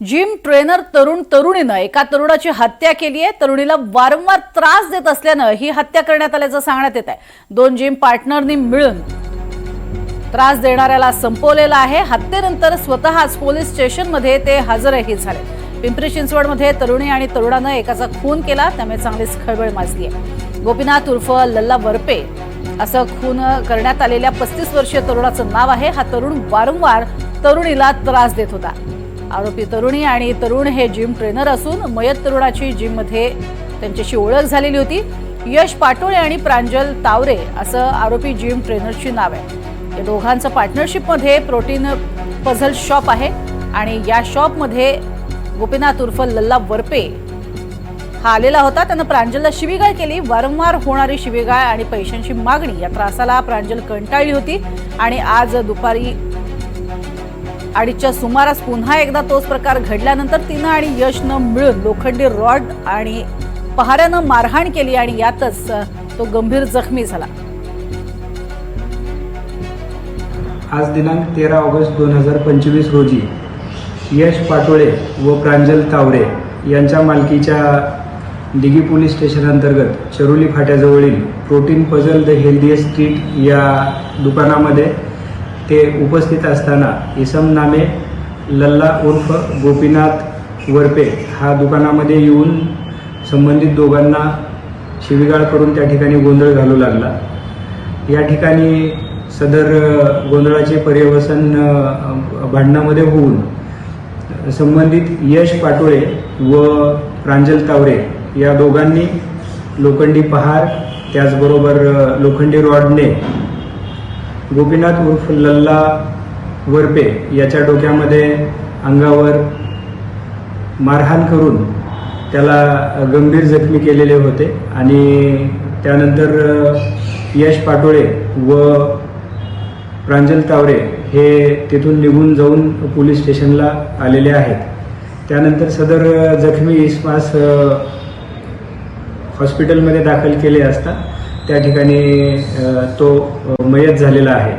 Gym trainer तरुणीनं एका तरुणाची हत्या केली आहे। तरुणीला वारंवार त्रास देत असल्याने ही हत्या करण्यात आल्याचं सांगण्यात येत आहे। दोन जिम पार्टनरनी मिळून त्रास देणाऱ्याला संपवलेला आहे। हत्येनंतर स्वतःच पोलीस स्टेशनमध्ये ते हजरही झाले। पिंपरी चिंचवडमध्ये तरुणी आणि तरुणानं एकाचा खून केला, त्यामुळे चांगलीच खळबळ माजली आहे। गोपीनाथ उर्फ लल्ला वरपे असं खून करण्यात आलेल्या 35 वर्षीय तरुणाचं नाव आहे। हा तरुण वारंवार तरुणीला त्रास देत होता। आरोपी तरुणी आणि तरुण हे जिम ट्रेनर असून मयत तरुणाची जिममध्ये त्यांच्याशी ओळख झालेली होती। यश पाटोळे आणि प्रांजल तावरे असं आरोपी जिम ट्रेनरची नाव आहे। या दोघांचं पार्टनरशिपमध्ये प्रोटीन पझल शॉप आहे आणि या शॉपमध्ये गोपीनाथ उर्फ लल्ला वरपे हा आलेला होता। त्यानं प्रांजलला शिवीगाळ केली। वारंवार होणारी शिवीगाळ आणि पैशांची मागणी या त्रासाला प्रांजल कंटाळली होती आणि आज दुपारी 2:30च्या सुमारास पुन्हा एकदा तोच प्रकार घडल्यानंतर तिनं आणि यशनं मिळून लोखंडी रॉड आणि पहाऱ्यानं मारहाण केली आणि यातच तो गंभीर जखमी झाला। आज दिनांक 13 ऑगस्ट 2025 रोजी यश पाटोळे व प्रांजल तावरे यांच्या मालकीच्या दिघी पोलीस स्टेशन अंतर्गत चरोली फाट्याजवळील protein puzzle the healthiest street या दुकानामध्ये ते उपस्थित असताना इसम नामे लल्ला उर्फ गोपीनाथ वरपे हा दुकानामध्ये येऊन संबंधित दोघांना शिवीगाळ करून त्या ठिकाणी गोंधळ घालू लागला। या ठिकाणी सदर गोंधळाचे पर्यवसन भांडणामध्ये होऊन संबंधित यश पाटोळे व प्रांजल तावरे या दोघांनी लोखंडी पहार त्याचबरोबर लोखंडी रॉडने गोपीनाथ उर्फ लल्ला वरपे याच्या डोक्यामध्ये अंगावर मारहाण करून त्याला गंभीर जखमी केलेले होते आणि त्यानंतर यश पाटोळे व प्रांजल तावरे हे तिथून निघून जाऊन पोलीस स्टेशनला आलेले आहेत। त्यानंतर सदर जखमी इसमास हॉस्पिटलमध्ये दाखल केले असता त्या ठिकाणी तो मयत झालेला आहे।